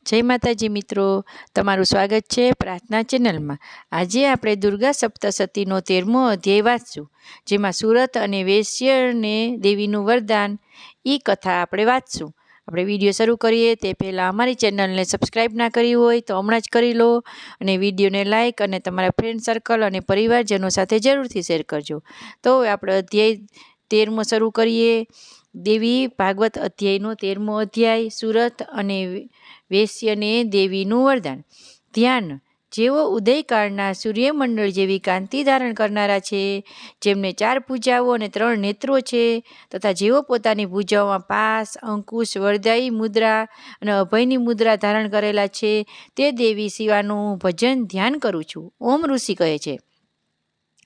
जय माताजी मित्रों, तमारुं स्वागत है प्रार्थना चेनल में। आज आपणे दुर्गा सप्तशतीनो 13मो अध्याय वाँचशुं, जेमां सूरत अने वेश्य ने देवीनुं वरदान ई कथा आपणे वाँचशुं। આપણે વિડીયો શરૂ કરીએ તે પહેલાં અમારી ચેનલને સબસ્ક્રાઈબ ના કરી હોય તો હમણાં જ કરી લો અને વિડીયોને લાઇક અને તમારા ફ્રેન્ડ સર્કલ અને પરિવારજનો સાથે જરૂરથી શેર કરજો। તો હવે આપણે અધ્યાય 13મો શરૂ કરીએ। દેવી ભાગવત અધ્યાયનો 13મો અધ્યાય સુરત અને વેશ્યને દેવીનું વરદાન। ધ્યાન। જેઓ ઉદયકાળના સૂર્યમંડળ જેવી કાંતિ ધારણ કરનારા છે, જેમને 4 ભુજાઓ અને 3 નેત્રો છે, તથા જેઓ પોતાની ભુજાઓમાં પાસ, અંકુશ, વરદાયી મુદ્રા અને અભયની મુદ્રા ધારણ કરેલા છે, તે દેવી શિવાનું ભજન ધ્યાન કરું છું। ઓમ ઋષિ કહે છે,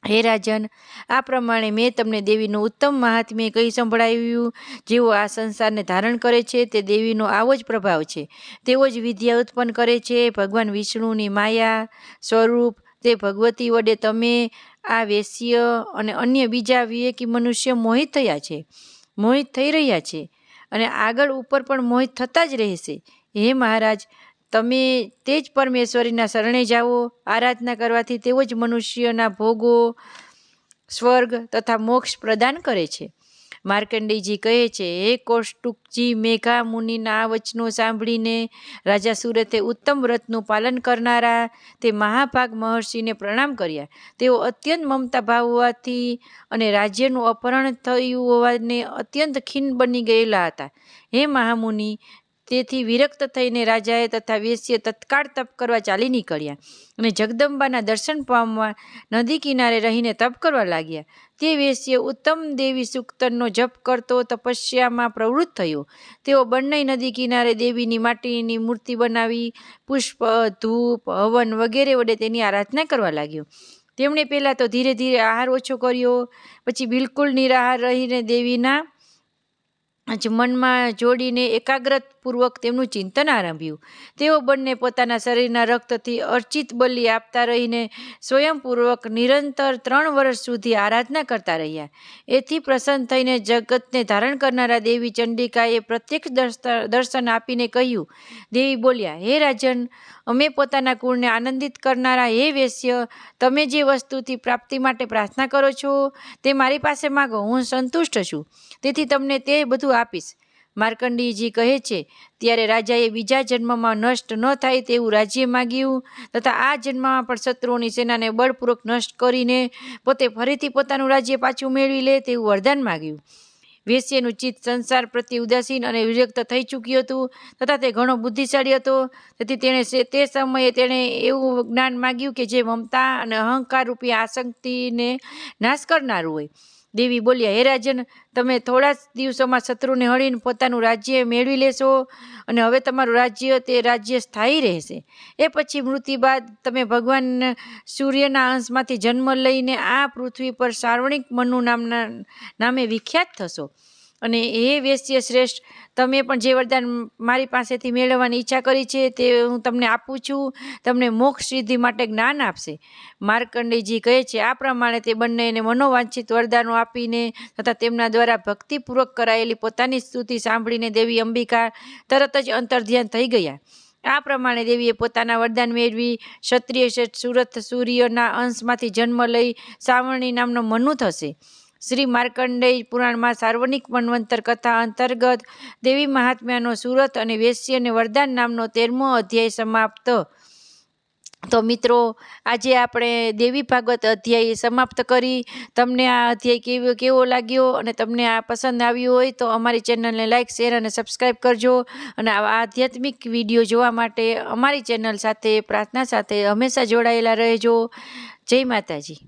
હે રાજન, આ પ્રમાણે મેં તમને દેવીનું ઉત્તમ મહાત્મ્ય કહી સંભળાવ્યું। જેઓ આ સંસારને ધારણ કરે છે તે દેવીનો આવો જ પ્રભાવ છે। તેઓ જ વિદ્યા ઉત્પન્ન કરે છે। ભગવાન વિષ્ણુની માયા સ્વરૂપ તે ભગવતી વડે તમે આ વેશ્ય અને અન્ય બીજા વિવેકી મનુષ્ય મોહિત થઈ રહ્યા છે અને આગળ ઉપર પણ મોહિત થતા જ રહેશે। હે મહારાજ, તમે તે જ પરમેશ્વરીના શરણે જાઓ। આરાધના કરવાથી તેઓ જ મનુષ્યના ભોગો, સ્વર્ગ તથા મોક્ષ પ્રદાન કરે છે। માર્કંડેયજી કહે છે, હે કૌષ્ટુકજી, મેઘા મુનિના આ વચનો સાંભળીને રાજા સુરતે ઉત્તમ વ્રતનું પાલન કરનારા તે મહાભાગ મહર્ષિને પ્રણામ કર્યા। તેઓ અત્યંત મમતા ભાવ હોવાથી અને રાજ્યનું અપહરણ થયું હોવાને અત્યંત ખીન બની ગયેલા હતા। હે મહામુનિ, તેથી વિરક્ત થઈને રાજાએ તથા વેશ્ય તત્કાળ તપ કરવા ચાલી નીકળ્યા અને જગદંબાના દર્શન પામવા નદી કિનારે રહીને તપ કરવા લાગ્યા। તે વેશ્ય ઉત્તમ દેવી સૂક્તનનો જપ કરતો તપસ્યામાં પ્રવૃત્ત થયો। તેઓ બંને નદી કિનારે દેવીની માટીની મૂર્તિ બનાવી પુષ્પ, ધૂપ, હવન વગેરે વડે તેની આરાધના કરવા લાગ્યો। તેમણે પહેલાં તો ધીરે ધીરે આહાર ઓછો કર્યો, પછી બિલકુલ નિરાહાર રહીને દેવીના જ મનમાં જોડીને એકાગ્રતપૂર્વક તેમનું ચિંતન આરંભ્યું। તેઓ બંને પોતાના શરીરના રક્તથી અર્ચિત બલિ આપતા રહીને સ્વયંપૂર્વક નિરંતર 3 વર્ષ સુધી આરાધના કરતા રહ્યા। એથી પ્રસન્ન થઈને જગતને ધારણ કરનારા દેવી ચંડિકાએ પ્રત્યક્ષ દર્શન આપીને કહ્યું। દેવી બોલ્યા, હે રાજન, અમે પોતાના કુળને આનંદિત કરનારા હે વેશ્ય, તમે જે વસ્તુથી પ્રાપ્તિ માટે પ્રાર્થના કરો છો તે મારી પાસે માગો, હું સંતુષ્ટ છું, તેથી તમને તે બધું આપીશ। માર્કંડેયજી કહે છે, ત્યારે રાજાએ બીજા જન્મમાં નષ્ટ ન થાય તેવું રાજ્ય માગ્યું તથા આ જન્મમાં પણ શત્રુઓની સેનાને બળપૂર્વક નષ્ટ કરીને પોતે ફરીથી પોતાનું રાજ્ય પાછું મેળવી લે તેવું વરદાન માગ્યું। વેશ્યનું ચિત્ત સંસાર પ્રત્યે ઉદાસીન અને વિરક્ત થઈ ચૂક્યું હતું તથા તે ઘણો બુદ્ધિશાળી હતો, તેથી તે સમયે તેણે એવું જ્ઞાન માગ્યું કે જે મમતા અને અહંકાર રૂપી આસક્તિને નાશ કરનારું હોય। દેવી બોલ્યા, હે રાજન, તમે થોડા દિવસોમાં શત્રુને હળીને પોતાનું રાજ્ય મેળવી લેશો અને હવે તમારું રાજ્ય તે રાજ્ય સ્થાયી રહેશે। એ પછી મૃત્યુ બાદ તમે ભગવાન સૂર્યના અંશમાંથી જન્મ લઈને આ પૃથ્વી પર સાર્વણિક મનુ નામે વિખ્યાત થશો। અને હે વેશ્ય શ્રેષ્ઠ, તમે પણ જે વરદાન મારી પાસેથી મેળવવાની ઈચ્છા કરી છે તે હું તમને આપું છું, તમને મોક્ષ સિદ્ધિ માટે જ્ઞાન આપશે। માર્કંડેયજી કહે છે, આ પ્રમાણે તે બંનેને મનોવાંછિત વરદાનો આપીને તથા તેમના દ્વારા ભક્તિપૂર્વક કરાયેલી પોતાની સ્તુતિ સાંભળીને દેવી અંબિકા તરત જ અંતર્ધ્યાન થઈ ગયા। આ પ્રમાણે દેવીએ પોતાના વરદાન મેળવી ક્ષત્રિય શ્રેષ્ઠ સુરત સૂર્યના અંશમાંથી જન્મ લઈ સાવર્ણી નામનો મનુ થશે। શ્રી માર્કંડેય પુરાણમાં સાર્વનિક મન્વંતર કથા અંતર્ગત દેવી મહાત્મ્યનો સુરત અને વેશ્યને વરદાન નામનો 13મો અધ્યાય સમાપ્ત। તો મિત્રો, આજે આપણે દેવી ભાગવત અધ્યાય સમાપ્ત કરી। તમને આ અધ્યાય કેવો લાગ્યો અને તમને આ પસંદ આવ્યું હોય તો અમારી ચેનલને લાઇક, શેર અને સબસ્ક્રાઈબ કરજો અને આવા આધ્યાત્મિક વિડીયો જોવા માટે અમારી ચેનલ સાથે પ્રાર્થના સાથે હંમેશા જોડાયેલા રહેજો। જય માતાજી।